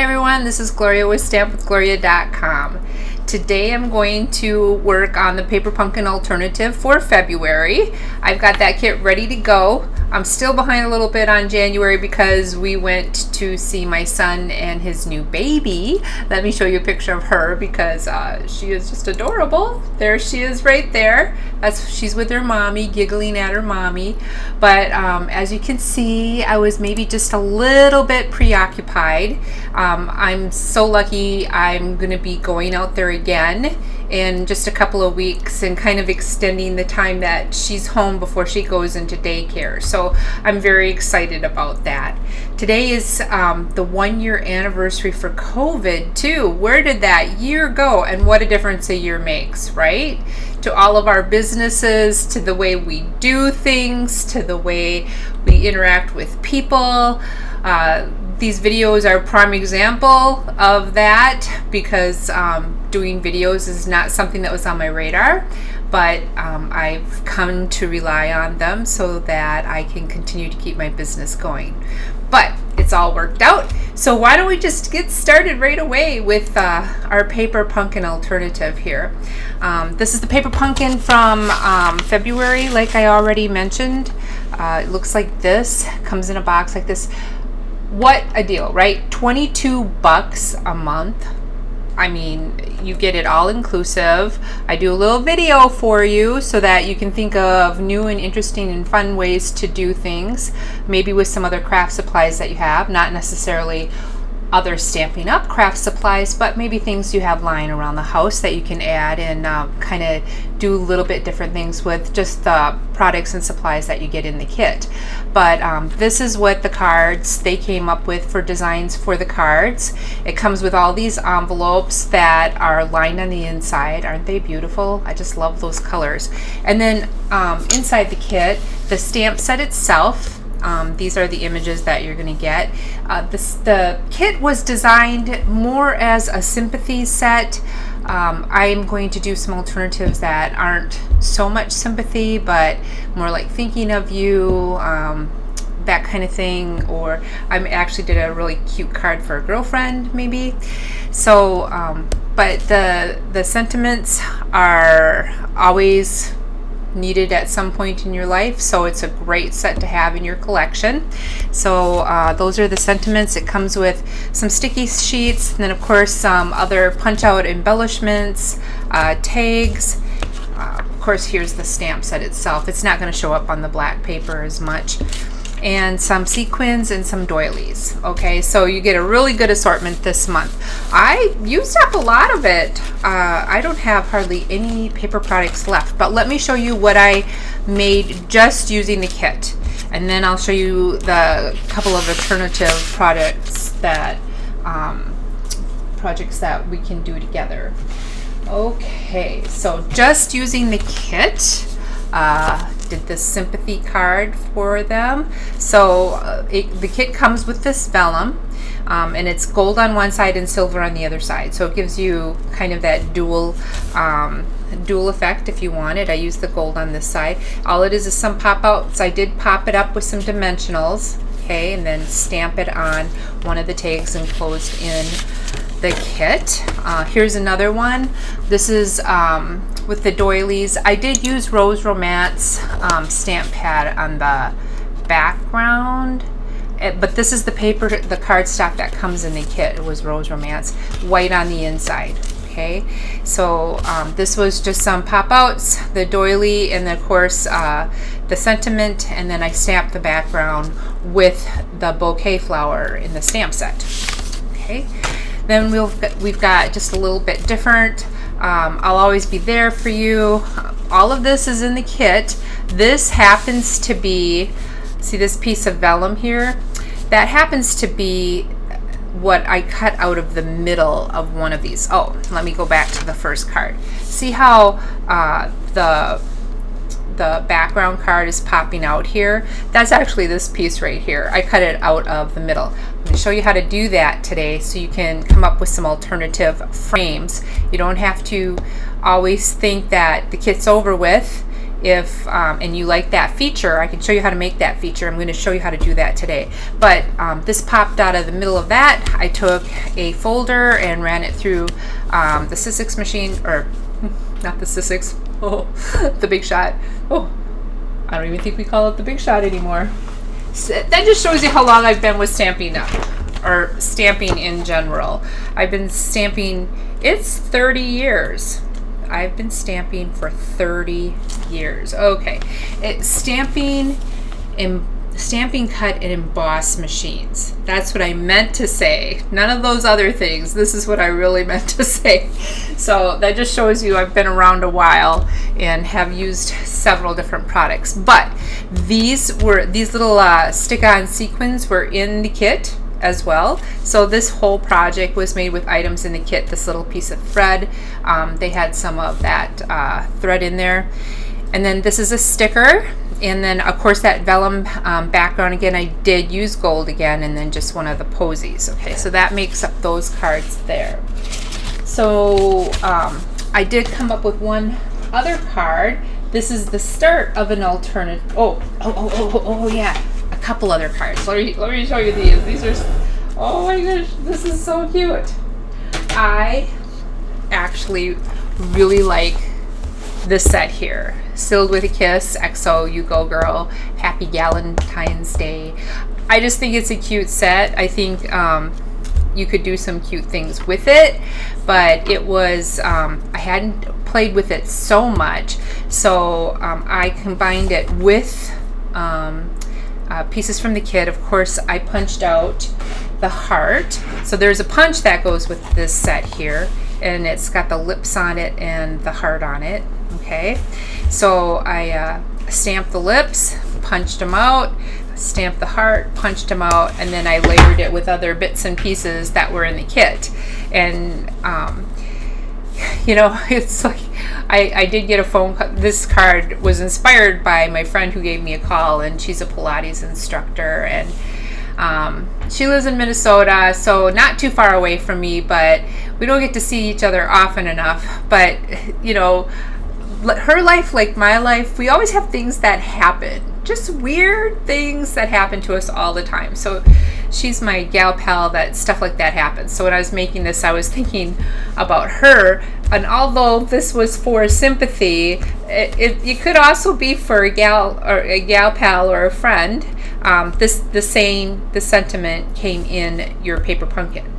everyone, this is Gloria with StampWithGloria.com. Today I'm going to work on the Paper Pumpkin alternative for February. I've got that kit ready to go. I'm still behind a little bit on January because we went to see my son and his new baby. Let me show you a picture of her because she is just adorable. There she is right there. She's with her mommy, giggling at her mommy. But as you can see, I was maybe just a little bit preoccupied. I'm so lucky I'm going to be going out there again in just a couple of weeks and kind of extending the time that she's home before she goes into daycare. So I'm very excited about that. Today is the 1 year anniversary for COVID too. Where did that year go? And what a difference a year makes, right? To all of our businesses, to the way we do things, to the way we interact with people. These videos are a prime example of that because doing videos is not something that was on my radar, but I've come to rely on them so that I can continue to keep my business going. But it's all worked out. So why don't we just get started right away with our Paper Pumpkin alternative here. This is the Paper Pumpkin from February, like I already mentioned. It looks like this, comes in a box like this. What a deal, right? $22 a month. I mean, you get it all inclusive. I do a little video for you so that you can think of new and interesting and fun ways to do things, maybe with some other craft supplies that you have, not necessarily other Stampin' Up! Craft supplies, but maybe things you have lying around the house that you can add and kind of do a little bit different things with just the products and supplies that you get in the kit. But this is what the cards they came up with for designs for the cards. It comes with all these envelopes that are lined on the inside. Aren't they beautiful? I just love those colors. And then inside the kit, the stamp set itself. These are the images that you're going to get. The kit was designed more as a sympathy set. I'm going to do some alternatives that aren't so much sympathy, but more like thinking of you, that kind of thing. Or I actually did a really cute card for a girlfriend, maybe. So, but the sentiments are always needed at some point in your life, so it's a great set to have in your collection. So those are the sentiments. It comes with some sticky sheets, and then of course some other punch out embellishments, tags. Of course, here's the stamp set itself. It's not going to show up on the black paper as much. And some sequins and some doilies. Okay, so you get a really good assortment this month. I used up a lot of it. I don't have hardly any paper products left, but let me show you what I made just using the kit. And then I'll show you the couple of alternative projects that we can do together. Okay, so just using the kit, did the sympathy card for them. So the kit comes with this vellum, and it's gold on one side and silver on the other side. So it gives you kind of that dual effect if you want it. I use the gold on this side. All it is some pop outs. I did pop it up with some dimensionals, okay, and then stamp it on one of the tags enclosed in the kit. Here's another one. This is with the doilies. I did use Rose Romance stamp pad on the background, but this is the paper, the cardstock that comes in the kit. It was Rose Romance, white on the inside. Okay, so this was just some pop outs, the doily, and then of course the sentiment, and then I stamped the background with the bouquet flower in the stamp set. Okay, then we've got just a little bit different. I'll always be there for you. All of this is in the kit. This happens to be, see this piece of vellum here? That happens to be what I cut out of the middle of one of these. Oh, let me go back to the first card. See how the background card is popping out here? That's actually this piece right here. I cut it out of the middle. I'm going to show you how to do that today so you can come up with some alternative frames. You don't have to always think that the kit's over with if and you like that feature, I can show you how to make that feature. I'm going to show you how to do that today. But this popped out of the middle of that. I took a folder and ran it through the Sizzix machine, or not the Sizzix, oh, the Big Shot. Oh, I don't even think we call it the Big Shot anymore. So that just shows you how long I've been with Stampin' Up, or stamping in general. I've been stamping, it's 30 years. I've been stamping for 30 years. Okay, it's stamping, cut, and emboss machines. That's what I meant to say. None of those other things. This is what I really meant to say. So that just shows you I've been around a while and have used several different products. But these little stick-on sequins were in the kit as well. So this whole project was made with items in the kit. This little piece of thread, they had some of that thread in there. And then this is a sticker, and then of course that vellum background again. I did use gold again, and then just one of the posies. Okay, so that makes up those cards there. So I did come up with one other card. This is the start of an alternative. Oh yeah, a couple other cards. Let me show you these. These are, oh my gosh, this is so cute. I actually really like this set here. Sealed with a Kiss, XO, You Go Girl, Happy Galentine's Day. I just think it's a cute set. I think you could do some cute things with it, but it was, I hadn't played with it so much, so I combined it with pieces from the kit. Of course, I punched out the heart. So there's a punch that goes with this set here, and it's got the lips on it and the heart on it. Okay, so I stamped the lips, punched them out, stamped the heart, punched them out, and then I layered it with other bits and pieces that were in the kit. And you know, it's like I did get a phone call. This card was inspired by my friend who gave me a call, and she's a Pilates instructor, and she lives in Minnesota, so not too far away from me, but we don't get to see each other often enough. But you know, her life, like my life, we always have things that happen, just weird things that happen to us all the time. So she's my gal pal that stuff like that happens. So when I was making this, I was thinking about her, and although this was for sympathy, it could also be for a gal pal or a friend. The sentiment came in your paper pumpkin.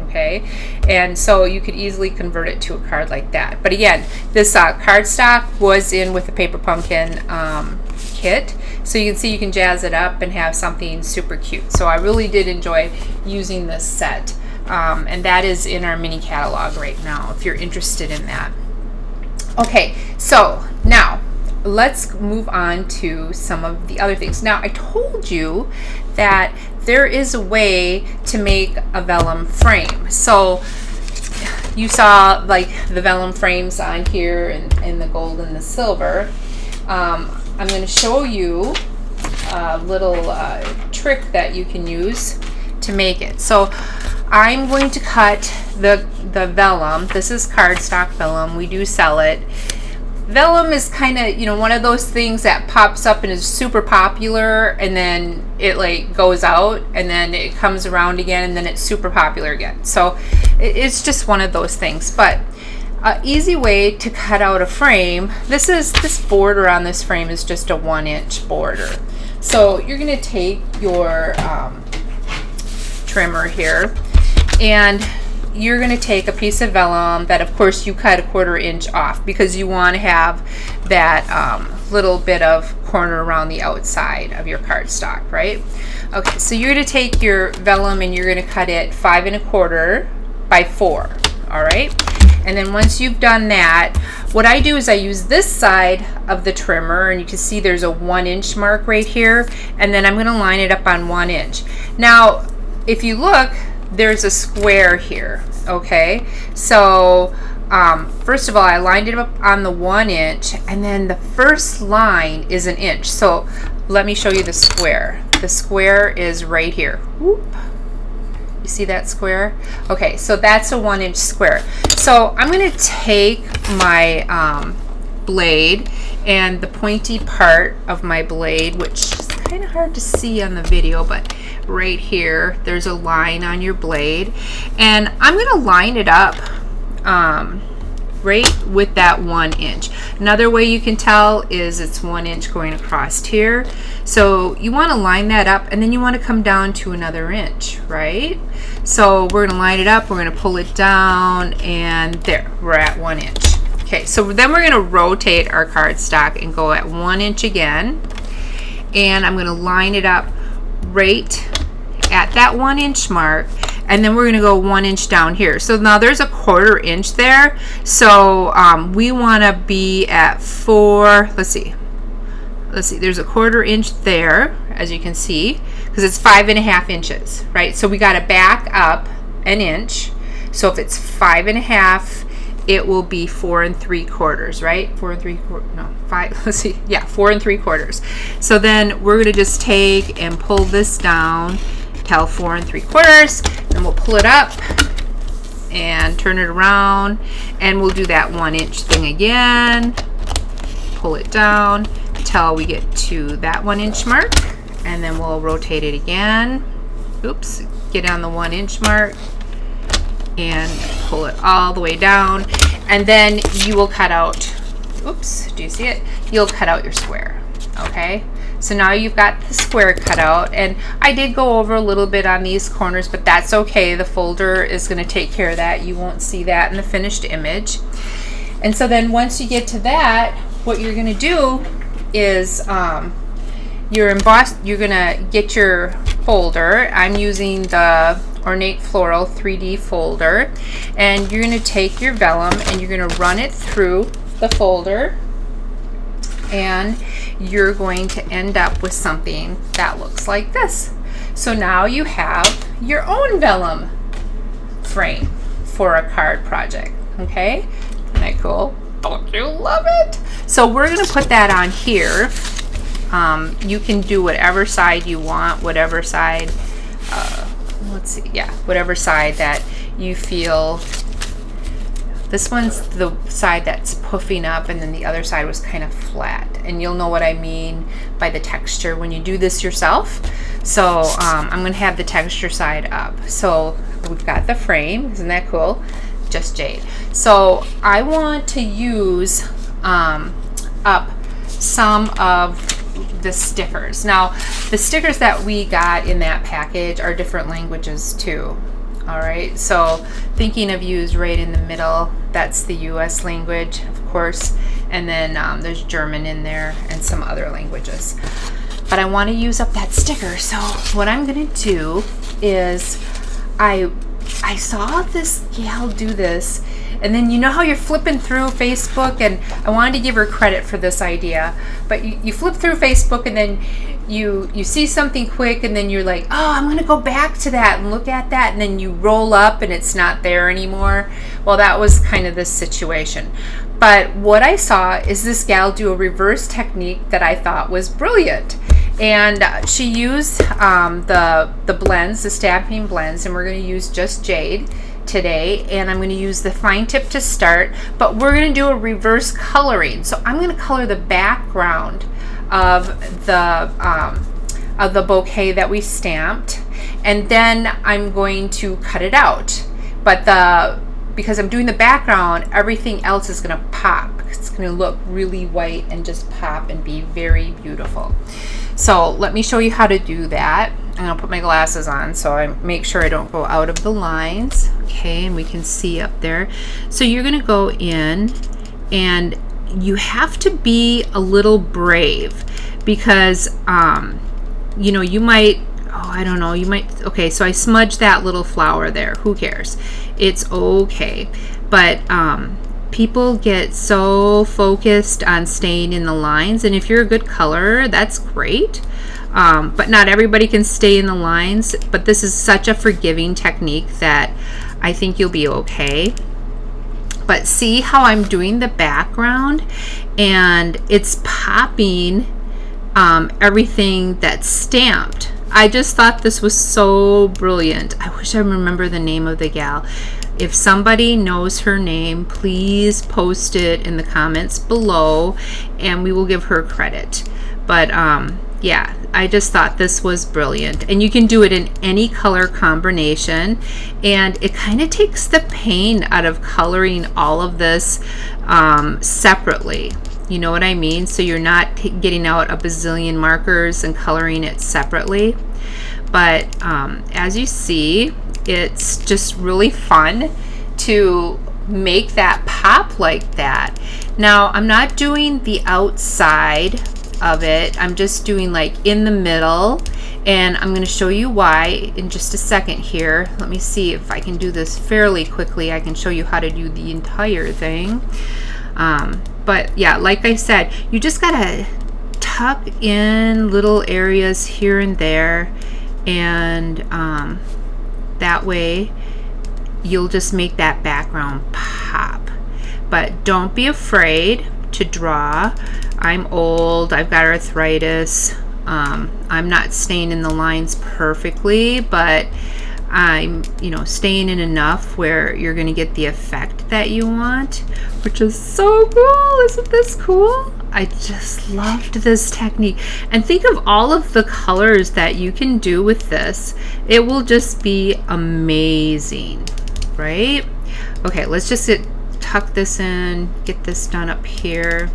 Okay, and so you could easily convert it to a card like that. But again, this cardstock was in with the paper pumpkin kit, so you can see you can jazz it up and have something super cute. So I really did enjoy using this set, and that is in our mini catalog right now if you're interested in that. Okay, so now let's move on to some of the other things. Now, I told you that there is a way to make a vellum frame. So you saw like the vellum frames on here, and the gold and the silver. I'm going to show you a little trick that you can use to make it. So I'm going to cut the vellum. This is cardstock vellum. We do sell it. Vellum is kind of, you know, one of those things that pops up and is super popular, and then it like goes out, and then it comes around again, and then it's super popular again. So it's just one of those things. But an easy way to cut out a frame, this border on this frame is just a 1-inch border. So you're going to take your trimmer here, and you're going to take a piece of vellum that of course you cut a 1/4 inch off, because you want to have that little bit of corner around the outside of your cardstock, right? Okay, so you're going to take your vellum and you're going to cut it 5 1/4 by 4. All right, and then once you've done that, what I do is I use this side of the trimmer, and you can see there's a 1-inch mark right here, and then I'm going to line it up on 1 inch. Now if you look, there's a square here. Okay, so first of all, I lined it up on the 1 inch, and then the first line is 1 inch. So let me show you the square. The square is right here. Whoop. You see that square? Okay, so that's a 1-inch square. So I'm going to take my blade, and the pointy part of my blade, which is kind of hard to see on the video, but right here there's a line on your blade, and I'm going to line it up right with that 1 inch. Another way you can tell is it's 1 inch going across here. So you want to line that up, and then you want to come down to another inch, right? So we're going to line it up, we're going to pull it down, and there, we're at 1 inch. Okay, so then we're going to rotate our cardstock and go at 1 inch again, and I'm going to line it up right at that 1 inch mark, and then we're going to go 1 inch down here. So now there's a 1/4 inch there, so we want to be at 4, let's see, there's a 1/4 inch there, as you can see, because it's 5.5 inches, right? So we got to back up an inch. So if it's 5.5, it will be 4 3/4, right? 4 3/4, no, 5, let's see, yeah, 4 3/4. So then we're going to just take and pull this down till 4 3/4, and we'll pull it up and turn it around, and we'll do that 1 inch thing again, pull it down till we get to that 1 inch mark, and then we'll rotate it again. Oops, get on the 1 inch mark and pull it all the way down, and then you will cut out, oops, do you see it? You'll cut out your square. Okay, so now you've got the square cut out, and I did go over a little bit on these corners, but that's okay. The folder is going to take care of that. You won't see that in the finished image. And so then once you get to that, what you're going to do is you're going to get your folder. I'm using the Ornate Floral 3D folder, and you're going to take your vellum and you're going to run it through the folder, and you're going to end up with something that looks like this. So now you have your own vellum frame for a card project. Okay, isn't that cool? Don't you love it? So we're going to put that on here. You can do whatever side you want, whatever side, let's see, yeah, whatever side that you feel. This one's the side that's puffing up, and then the other side was kind of flat. And you'll know what I mean by the texture when you do this yourself. So I'm going to have the texture side up. So we've got the frame. Isn't that cool? Just jade. So I want to use up some of the stickers. Now, the stickers that we got in that package are different languages too. All right, so thinking of you is right in the middle. That's the US language, of course, and then there's German in there and some other languages. But I want to use up that sticker, so what I'm going to do is I saw this gal do this, and then you know how you're flipping through Facebook, and I wanted to give her credit for this idea, but you flip through Facebook, and then you see something quick, and then you're like, oh, I'm going to go back to that and look at that, and then you roll up and it's not there anymore. Well, that was kind of this situation. But what I saw is this gal do a reverse technique that I thought was brilliant. And she used the blends, the stamping blends, and we're going to use just jade today, and I'm going to use the fine tip to start, but we're going to do a reverse coloring. So I'm going to color the background of the bouquet that we stamped, and then I'm going to cut it out. But because I'm doing the background, everything else is going to pop. It's going to look really white and just pop and be very beautiful. So let me show you how to do that. I'm going to put my glasses on so I make sure I don't go out of the lines. Okay, and we can see up there. So you're going to go in, and you have to be a little brave, because you know, you might, oh, I don't know, you might, okay, so I smudged that little flower there. Who cares? It's okay. But people get so focused on staying in the lines, and if you're a good colorer, that's great. But not everybody can stay in the lines, but this is such a forgiving technique that I think you'll be okay. But see how I'm doing the background, and it's popping everything that's stamped. I just thought this was so brilliant. I wish I remember the name of the gal. If somebody knows her name, please post it in the comments below and we will give her credit. But yeah, I just thought this was brilliant, and you can do it in any color combination, and it kind of takes the pain out of coloring all of this separately. You know what I mean? So you're not getting out a bazillion markers and coloring it separately. But as you see, it's just really fun to make that pop like that. Now, I'm not doing the outside of it. I'm just doing like in the middle, and I'm going to show you why in just a second here. Let me see if I can do this fairly quickly. I can show you how to do the entire thing. But yeah, like I said, you just gotta tuck in little areas here and there, and that way you'll just make that background pop. But don't be afraid to draw. I'm old, I've got arthritis. I'm not staying in the lines perfectly, but I'm, you know, staying in enough where you're going to get the effect that you want, which is so cool. Isn't this cool? I just loved this technique. And think of all of the colors that you can do with this. It will just be amazing, right? Okay, let's just tuck this in, get this done up here.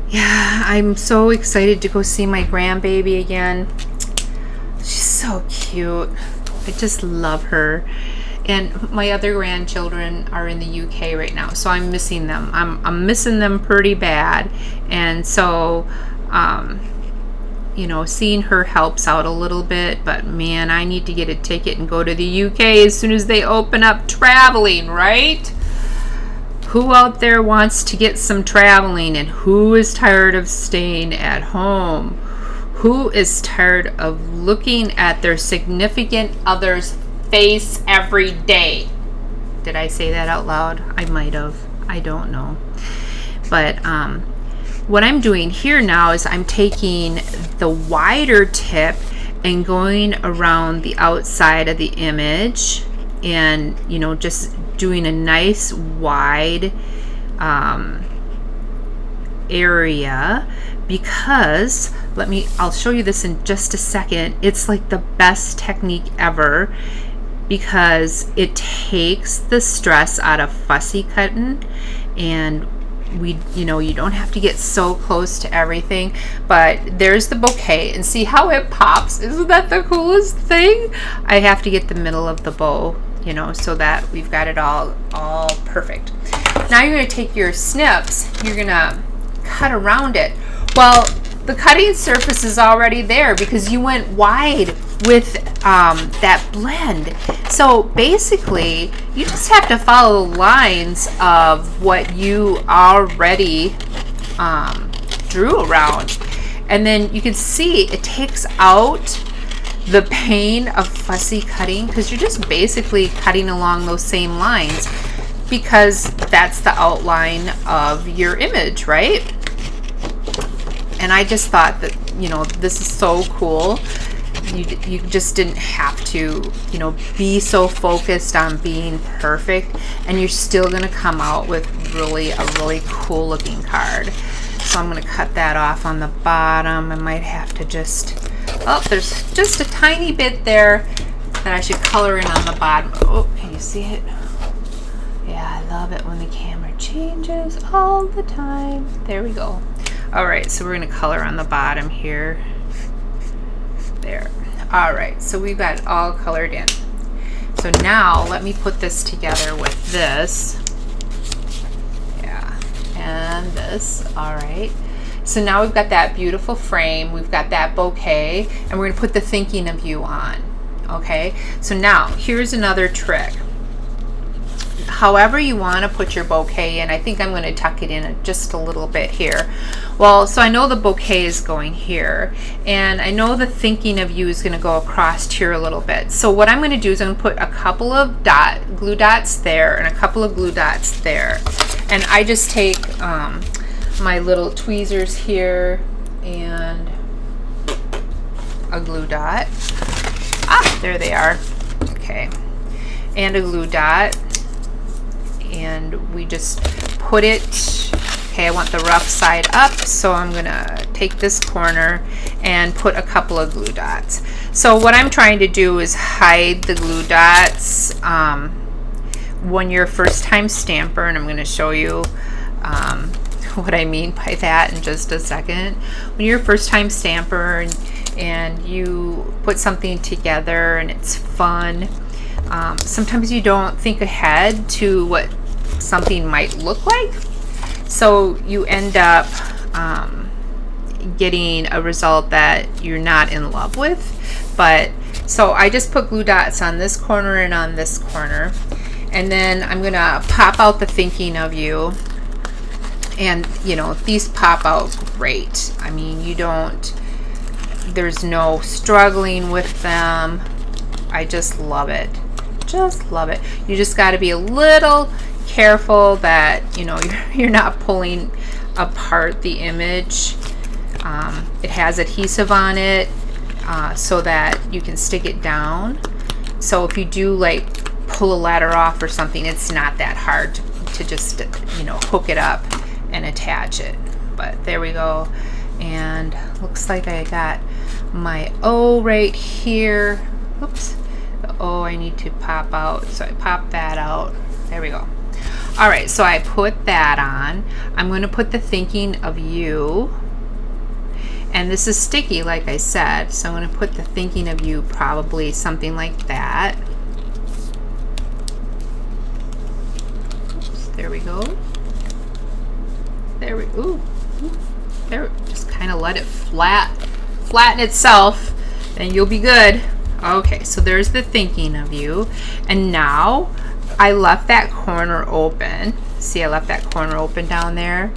Yeah, I'm so excited to go see my grandbaby again. She's so cute. I just love her. And my other grandchildren are in the UK right now, so I'm missing them. I'm missing them pretty bad. And so, you know, seeing her helps out a little bit, but man, I need to get a ticket and go to the UK as soon as they open up traveling, right? Who out there wants to get some traveling, and who is tired of staying at home? Who is tired of looking at their significant other's face every day? Did I say that out loud? I might have. I don't know. But what I'm doing here now is I'm taking the wider tip and going around the outside of the image, and, you know, just doing a nice wide area, because I'll show you this in just a second. It's like the best technique ever, because it takes the stress out of fussy cutting, and you don't have to get so close to everything. But there's the bouquet, and see how it pops. Isn't that the coolest thing? I have to get the middle of the bow, you know, so that we've got it all perfect. Now you're going to take your snips, you're going to cut around it. Well, the cutting surface is already there because you went wide with that blend. So basically, you just have to follow the lines of what you already drew around. And then you can see it takes out the pain of fussy cutting, because you're just basically cutting along those same lines, because that's the outline of your image, right? And I just thought that, you know, this is so cool. You just didn't have to, you know, be so focused on being perfect, and you're still going to come out with a really cool looking card. So I'm going to cut that off on the bottom. I might have to just, oh, there's just a tiny bit there that I should color in on the bottom. Oh, can you see it? Yeah, I love it when the camera changes all the time. There we go. All right, so we're going to color on the bottom here. There. All right, so we've got it all colored in. So now let me put this together with this. Yeah, and this. All right. So now we've got that beautiful frame. We've got that bouquet, and we're going to put the thinking of you on. Okay, so now here's another trick. However you want to put your bouquet in, I think I'm going to tuck it in just a little bit here. Well, so I know the bouquet is going here, and I know the thinking of you is going to go across here a little bit. So what I'm going to do is I'm going to put a couple of glue dots there and a couple of glue dots there. And I just take my little tweezers here and a glue dot. Ah, there they are. Okay, and a glue dot, and we just put it, okay, I want the rough side up, so I'm gonna take this corner and put a couple of glue dots. So what I'm trying to do is hide the glue dots when you're a first-time stamper, and I'm going to show you what I mean by that in just a second. When you're a first-time stamper and you put something together and it's fun, sometimes you don't think ahead to what something might look like, so you end up getting a result that you're not in love with. But so I just put glue dots on this corner and on this corner, and then I'm gonna pop out the thinking of you, and you know, these pop out great. I mean, you don't, there's no struggling with them. I just love it, just love it. You just got to be a little careful that, you know, you're not pulling apart the image. It has adhesive on it, so that you can stick it down. So if you do like pull a ladder off or something, it's not that hard to just, you know, hook it up and attach it. But there we go. And looks like I got my O right here. Oops, the O I need to pop out, so I pop that out. There we go. All right, so I put that on. I'm going to put the thinking of you, and this is sticky like I said, so I'm going to put the thinking of you probably something like that. Oops, there we go. There we, ooh, there, just kind of let it flatten itself, and you'll be good. Okay, so there's the thinking of you, and now I left that corner open. See, I left that corner open down there.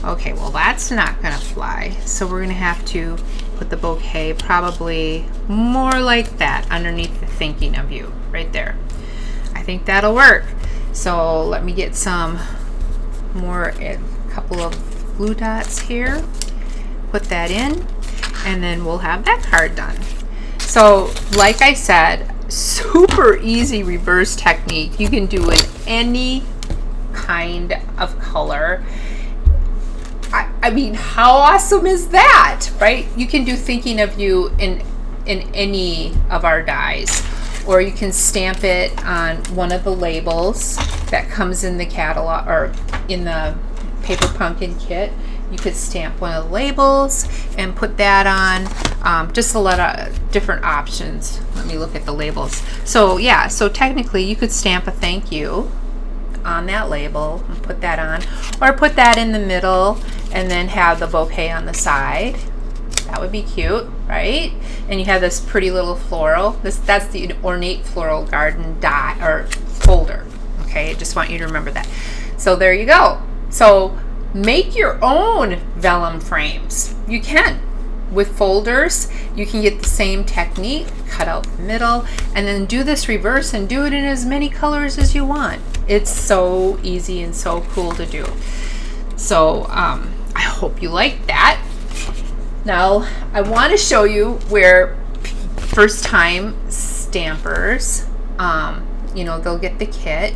Okay, well that's not gonna fly, so we're gonna have to put the bouquet probably more like that underneath the thinking of you right there. I think that'll work. So let me get some more, a couple of glue dots here, put that in, and then we'll have that card done. So like I said, super easy reverse technique. You can do in any kind of color. I mean, how awesome is that, right? You can do thinking of you in any of our dies, or you can stamp it on one of the labels that comes in the catalog or in the Paper Pumpkin kit. You could stamp one of the labels and put that on. Just a lot of different options. Let me look at the labels. So yeah, so technically you could stamp a thank you on that label and put that on, or put that in the middle and then have the bouquet on the side. That would be cute, right? And you have this pretty little floral. That's the Ornate Floral Garden die or folder. Okay, I just want you to remember that. So there you go. So make your own vellum frames. You can. With folders, you can get the same technique, cut out the middle, and then do this reverse and do it in as many colors as you want. It's so easy and so cool to do. So I hope you like that. Now I want to show you where first-time stampers, you know, they'll get the kit,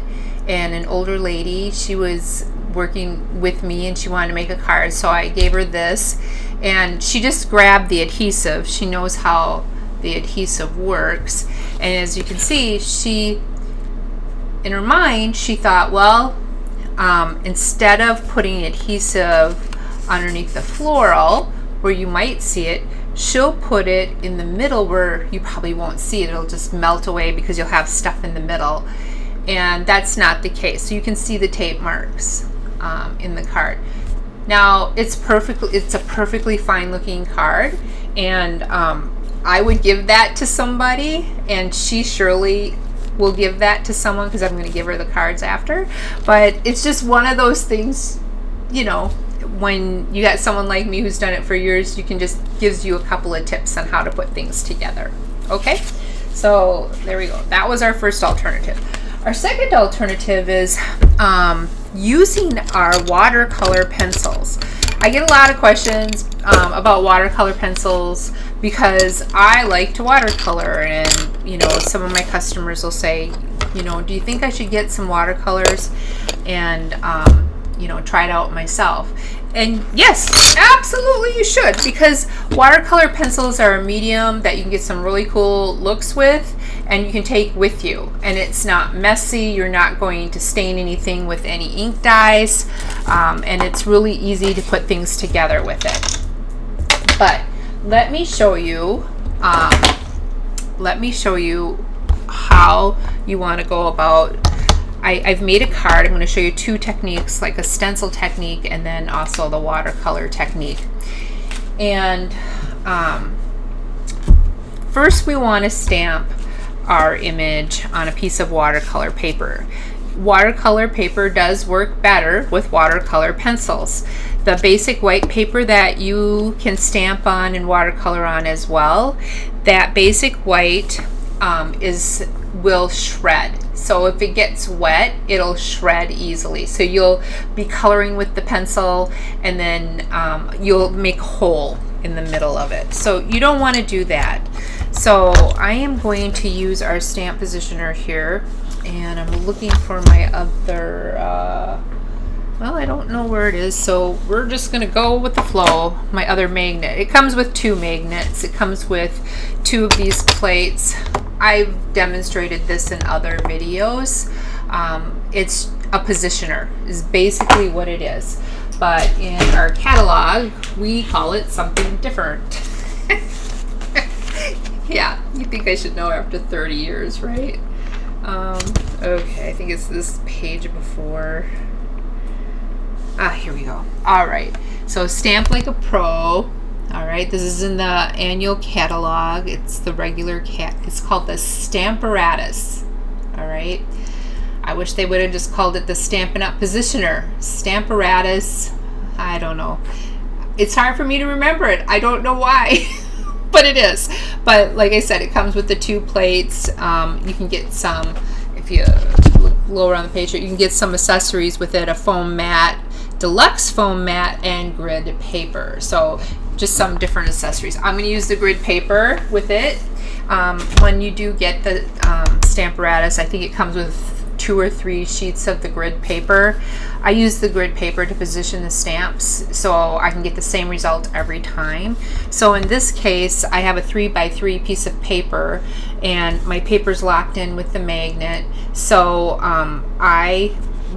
and an older lady, she was working with me and she wanted to make a card, so I gave her this, and she just grabbed the adhesive. She knows how the adhesive works, and as you can see, she, in her mind, she thought, well, instead of putting adhesive underneath the floral where you might see it, she'll put it in the middle where you probably won't see it. It'll just melt away because you'll have stuff in the middle, and that's not the case. So you can see the tape marks in the card. Now it's a perfectly fine looking card, and I would give that to somebody, and she surely will give that to someone because I'm going to give her the cards after. But it's just one of those things, you know, when you got someone like me who's done it for years, you can just gives you a couple of tips on how to put things together. Okay, so there we go. That was our first alternative. Our second alternative is using our watercolor pencils. I get a lot of questions about watercolor pencils because I like to watercolor, and you know, some of my customers will say, you know, do you think I should get some watercolors and, you know, try it out myself? And yes, absolutely you should, because watercolor pencils are a medium that you can get some really cool looks with and you can take with you, and it's not messy. You're not going to stain anything with any ink dyes, and it's really easy to put things together with it. But let me show you how you want to go about. I've made a card. I'm going to show you two techniques, like a stencil technique and then also the watercolor technique. And first we want to stamp our image on a piece of watercolor paper. Watercolor paper does work better with watercolor pencils. The basic white paper that you can stamp on and watercolor on as well, that basic white will shred. So if it gets wet, it'll shred easily. So you'll be coloring with the pencil and then you'll make a hole in the middle of it. So you don't want to do that. So I am going to use our stamp positioner here, and I'm looking for my other, well, I don't know where it is, so we're just going to go with the flow. My other magnet. It comes with 2 magnets. It comes with 2 of these plates. I've demonstrated this in other videos. It's a positioner is basically what it is. But in our catalog, we call it something different. Yeah, you think I should know after 30 years, right? Okay, I think it's this page before. Here we go. All right, so Stamp Like a Pro. All right, this is in the annual catalog. It's the regular it's called the Stamparatus. All right, I wish they would have just called it the Stampin' Up! Positioner. Stamparatus, I don't know. It's hard for me to remember it. I don't know why, but it is. But like I said, it comes with the 2 plates. You can get some, if you look lower on the page, you can get some accessories with it, a foam mat, deluxe foam mat, and grid paper. So just some different accessories. I'm going to use the grid paper with it. When you do get the Stamparatus, I think it comes with 2 or 3 sheets of the grid paper. I use the grid paper to position the stamps so I can get the same result every time. So in this case, I have a 3x3 piece of paper and my paper's locked in with the magnet. So I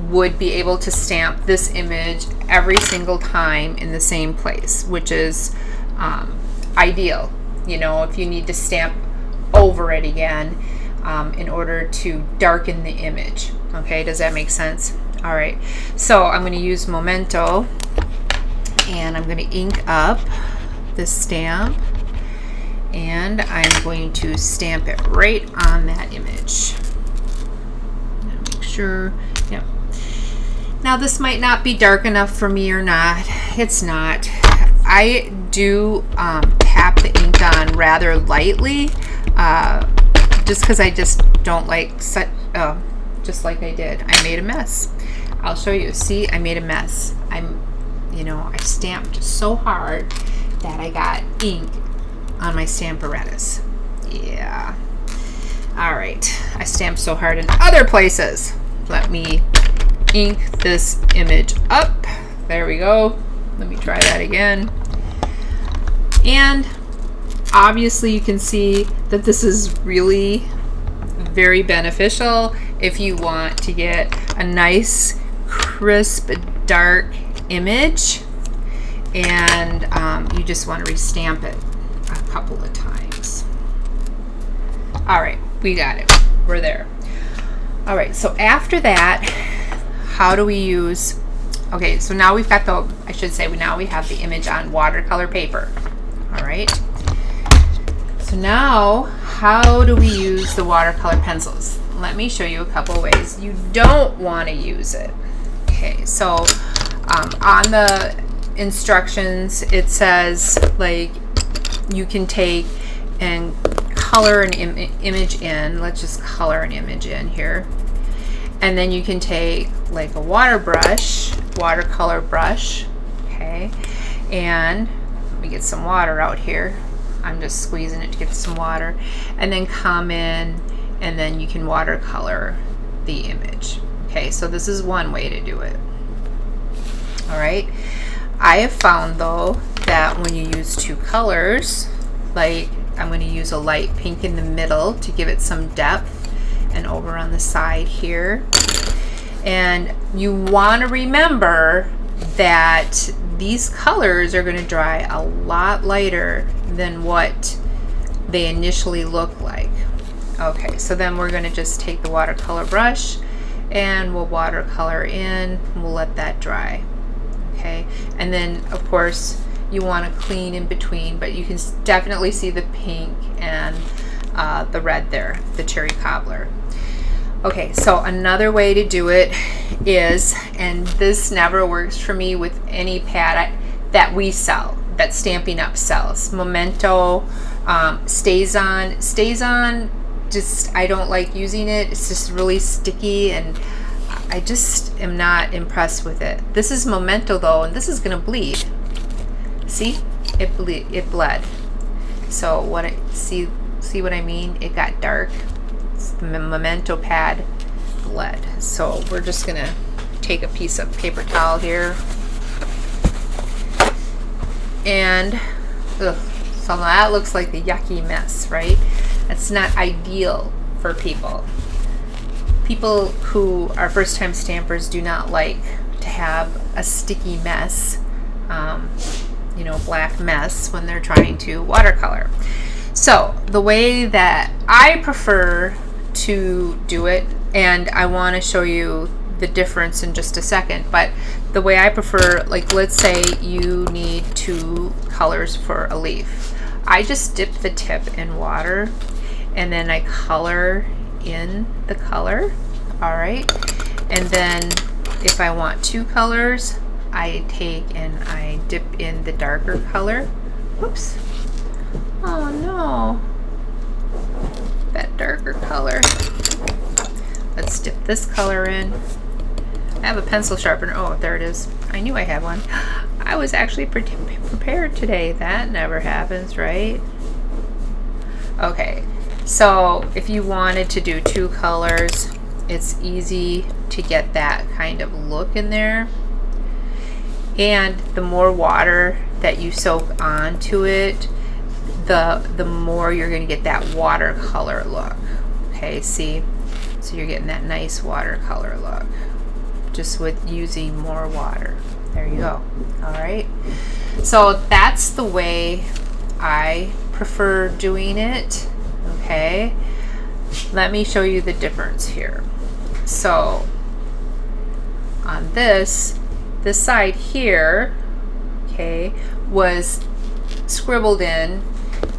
would be able to stamp this image every single time in the same place, which is ideal. You know, if you need to stamp over it again in order to darken the image. Okay, does that make sense? All right, so I'm going to use Memento and I'm going to ink up the stamp and I'm going to stamp it right on that image. Make sure, yep. Now this might not be dark enough for me or not. It's not. I do tap the ink on rather lightly just because I just don't like just like I did. I made a mess. I'll show you. See, I made a mess. I stamped so hard that I got ink on my Stamparatus. Yeah. All right. I stamped so hard in other places. Let me ink this image up. There we go. Let me try that again. And obviously you can see that this is really very beneficial if you want to get a nice, crisp, dark image and you just want to restamp it a couple of times. All right, we got it. We're there. All right, so after that, how do we use, okay, so now we've got the, I should say, now we have the image on watercolor paper. All right. So now, how do we use the watercolor pencils? Let me show you a couple ways you don't want to use it. Okay, so on the instructions, it says like you can take and color an image in. Let's just color an image in here. And then you can take like a watercolor brush, okay, and let me get some water out here. I'm just squeezing it to get some water, and then come in and then you can watercolor the image. Okay, so this is one way to do it. All right, I have found though that when you use two colors, like I'm going to use a light pink in the middle to give it some depth, and over on the side here. And you want to remember that these colors are going to dry a lot lighter than what they initially look like. Okay, so then we're going to just take the watercolor brush and we'll watercolor in, and we'll let that dry. Okay, and then of course you want to clean in between, but you can definitely see the pink and the red there, the cherry cobbler. Okay, so another way to do it is, and this never works for me with any pad that we sell, that Stampin' Up! Sells. Memento, StazOn, just I don't like using it. It's just really sticky and I just am not impressed with it. This is Memento though, and this is gonna bleed. See, it bled. So what see what I mean? It got dark. It's the Memento pad bled. So we're just gonna take a piece of paper towel here, and so that looks like the yucky mess, right? That's not ideal for people. People who are first-time stampers do not like to have a sticky mess, you know, black mess when they're trying to watercolor. So the way that I prefer to do it, and I want to show you the difference in just a second, but the way I prefer, like let's say you need 2 colors for a leaf. I just dip the tip in water and then I color in the color. All right, and then if I want 2 colors, I take and I dip in the darker color. Whoops. Oh no, that darker color. Let's dip this color in. I have a pencil sharpener. Oh, there it is. I knew I had one. I was actually prepared today. That never happens, right? Okay, so if you wanted to do 2 colors, it's easy to get that kind of look in there. And the more water that you soak onto it, the more you're going to get that watercolor look. Okay, see? So you're getting that nice watercolor look just with using more water. There you go. All right. So that's the way I prefer doing it. Okay. Let me show you the difference here. So on this side here, okay, was scribbled in,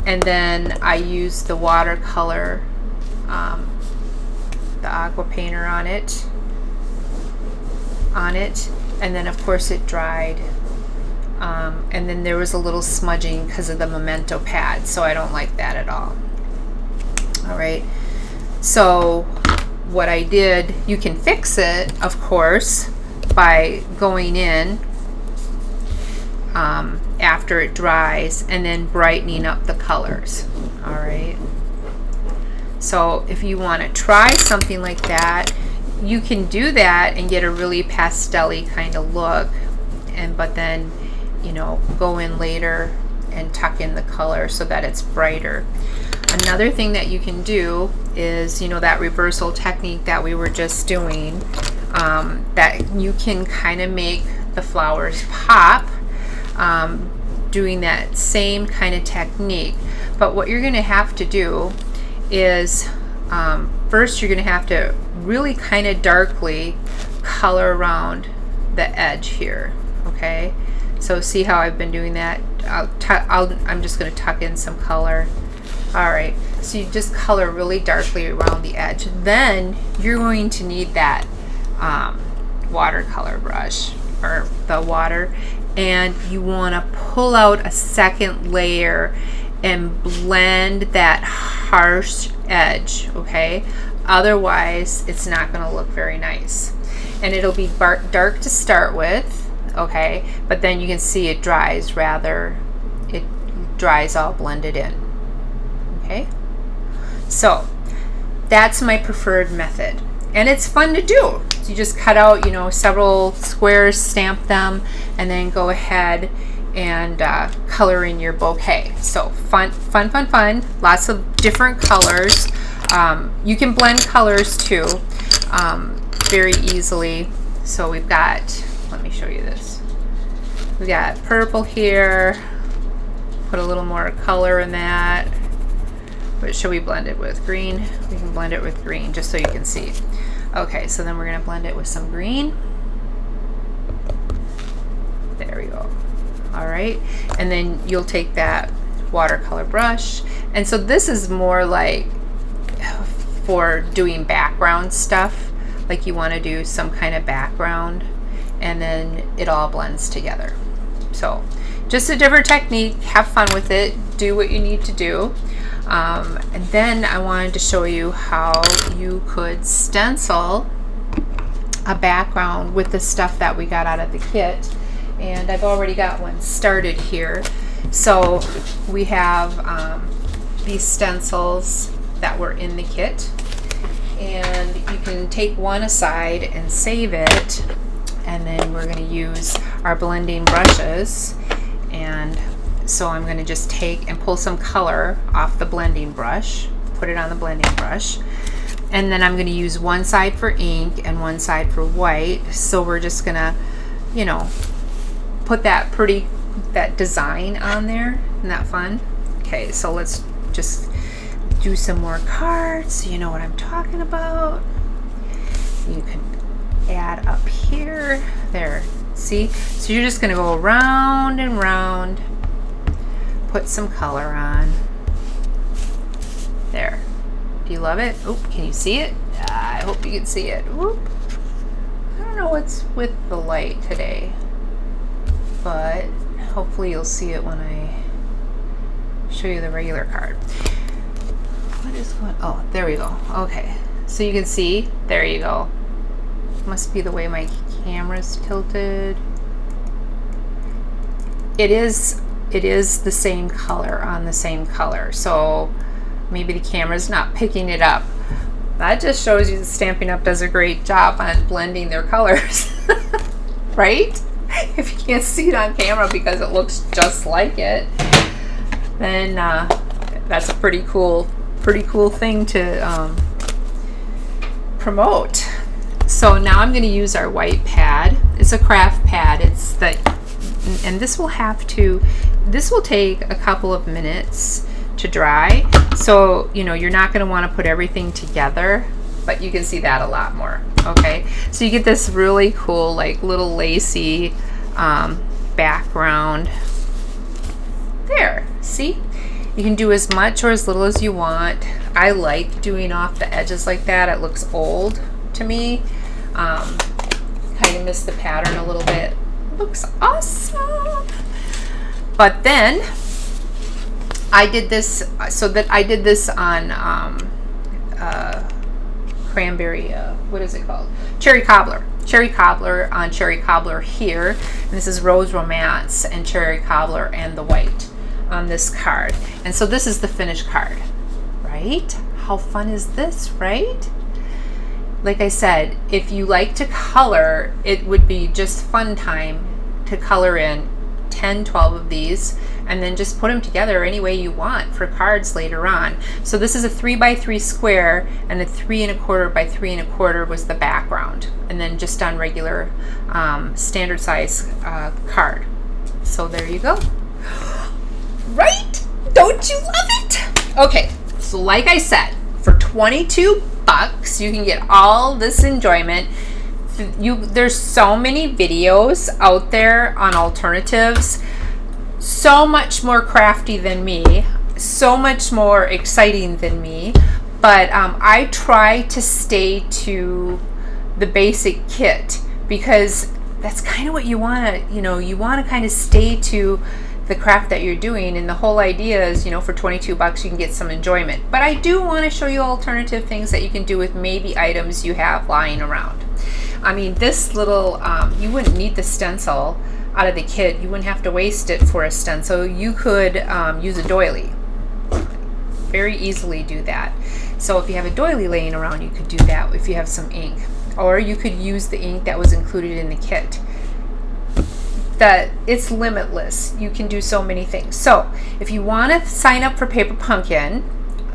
and then I used the watercolor, the aqua painter on it, and then of course it dried, and then there was a little smudging because of the Memento pad, so I don't like that at all. All right, so what I did, you can fix it of course by going in after it dries and then brightening up the colors. All right, so if you want to try something like that, you can do that and get a really pastel-y kind of look, but then, you know, go in later and tuck in the color so that it's brighter. Another thing that you can do is, you know, that reversal technique that we were just doing, that you can kind of make the flowers pop, doing that same kind of technique. But what you're going to have to do is, first you're going to have to really kind of darkly color around the edge here. Okay, so see how I've been doing that? I'm just going to tuck in some color. All right, so you just color really darkly around the edge. Then you're going to need that watercolor brush, or the water, and you want to pull out a second layer and blend that harsh edge. Okay, otherwise it's not going to look very nice, and it'll be dark to start with. Okay, but then you can see it dries rather, it dries all blended in. Okay, so that's my preferred method, and it's fun to do. So you just cut out, you know, several squares, stamp them, and then go ahead and color in your bouquet. So fun. Lots of different colors. You can blend colors too, very easily. So we've got, let me show you this. We got purple here. Put a little more color in that. What should we blend it with? Green? We can blend it with green just so you can see. Okay, so then we're gonna blend it with some green. There we go. All right, and then you'll take that watercolor brush. And so this is more like for doing background stuff, like you wanna do some kind of background, and then it all blends together. So just a different technique, have fun with it, do what you need to do. And then I wanted to show you how you could stencil a background with the stuff that we got out of the kit. And I've already got one started here. So we have these stencils that were in the kit, and you can take one aside and save it, and then we're going to use our blending brushes. And so I'm going to just take and pull some color off the blending brush, put it on the blending brush, and then I'm going to use one side for ink and one side for white. So we're just going to, you know, put that design on there. Isn't that fun? Okay, so let's just do some more cards so you know what I'm talking about. You can add up here. There, see? So you're just going to go round and round. Put some color on. There. Do you love it? Oh, can you see it? I hope you can see it. Whoop. I don't know what's with the light today, but hopefully you'll see it when I show you the regular card. What is what? Oh, there we go. Okay. So you can see, there you go. Must be the way my camera's tilted. It is the same color on the same color, so maybe the camera's not picking it up. That just shows you that Stampin' Up! Does a great job on blending their colors. Right? If you can't see it on camera because it looks just like it, then that's a pretty cool thing to promote. So now I'm going to use our white pad. It's a craft pad. And this will take a couple of minutes to dry. So, you know, you're not going to want to put everything together, but you can see that a lot more. Okay, so you get this really cool, like, little lacy background. There, see? You can do as much or as little as you want. I like doing off the edges like that. It looks old to me. Kind of miss the pattern a little bit. Looks awesome. But then I did this on cranberry, what is it called? Cherry Cobbler. Cherry Cobbler on Cherry Cobbler here. And this is Rose Romance and Cherry Cobbler and the white on this card. And so this is the finished card, right? How fun is this, right? Like I said, if you like to color, it would be just fun time to color in 10, 12 of these, and then just put them together any way you want for cards later on. So this is a 3x3 square, and a 3 1/4 by 3 1/4 was the background, and then just on regular standard size card. So there you go. Right? Don't you love it? Okay, so like I said, for 22 bucks, you can get all this enjoyment. There's so many videos out there on alternatives, so much more crafty than me, so much more exciting than me, but I try to stay to the basic kit because that's kind of what you want to, you want to kind of stay to the craft that you're doing, and the whole idea is, for 22 bucks you can get some enjoyment. But I do want to show you alternative things that you can do with maybe items you have lying around. I mean, this little, you wouldn't need the stencil out of the kit, you wouldn't have to waste it for a stencil. You could use a doily. Very easily do that. So if you have a doily laying around, you could do that if you have some ink. Or you could use the ink that was included in the kit. That it's limitless. You can do so many things. So if you want to sign up for Paper Pumpkin,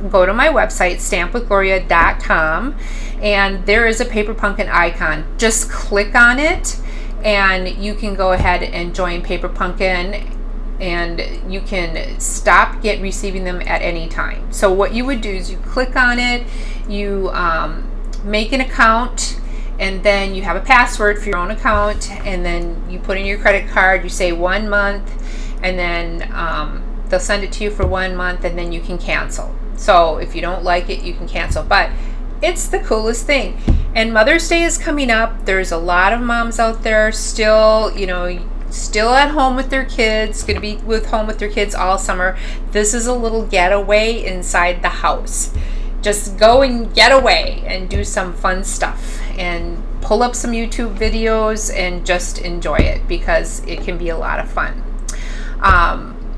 go to my website, stampwithgloria.com, and there is a Paper Pumpkin icon. Just click on it and you can go ahead and join Paper Pumpkin, and you can stop receiving them at any time. So what you would do is you click on it, you make an account, and then you have a password for your own account, and then you put in your credit card, you say 1 month, and then they'll send it to you for 1 month, and then you can cancel. So if you don't like it, you can cancel. But it's the coolest thing. And Mother's Day is coming up. There's a lot of moms out there still, still at home with their kids, going to be home with their kids all summer. This is a little getaway inside the house. Just go and get away and do some fun stuff and pull up some YouTube videos and just enjoy it, because it can be a lot of fun.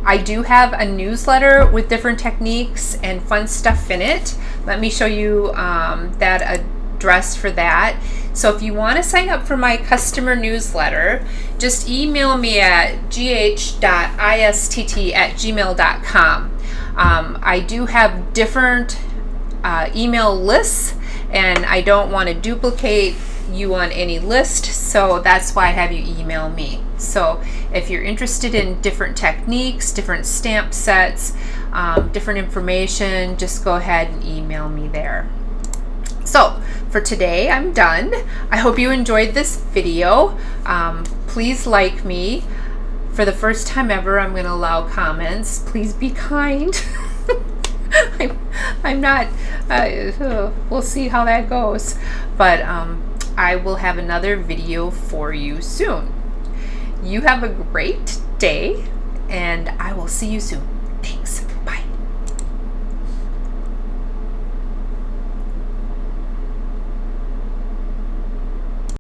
I do have a newsletter with different techniques and fun stuff in it. Let me show you that address for that. So if you want to sign up for my customer newsletter, just email me at gh.istt@gmail.com. I do have different email lists, and I don't want to duplicate you on any list, so that's why I have you email me. So if you're interested in different techniques, different stamp sets, different information, just go ahead and email me there. So for today, I'm done. I hope you enjoyed this video. Please like me. For the first time ever, I'm going to allow comments. Please be kind. I'm not, we'll see how that goes. But I will have another video for you soon. You have a great day, and I will see you soon.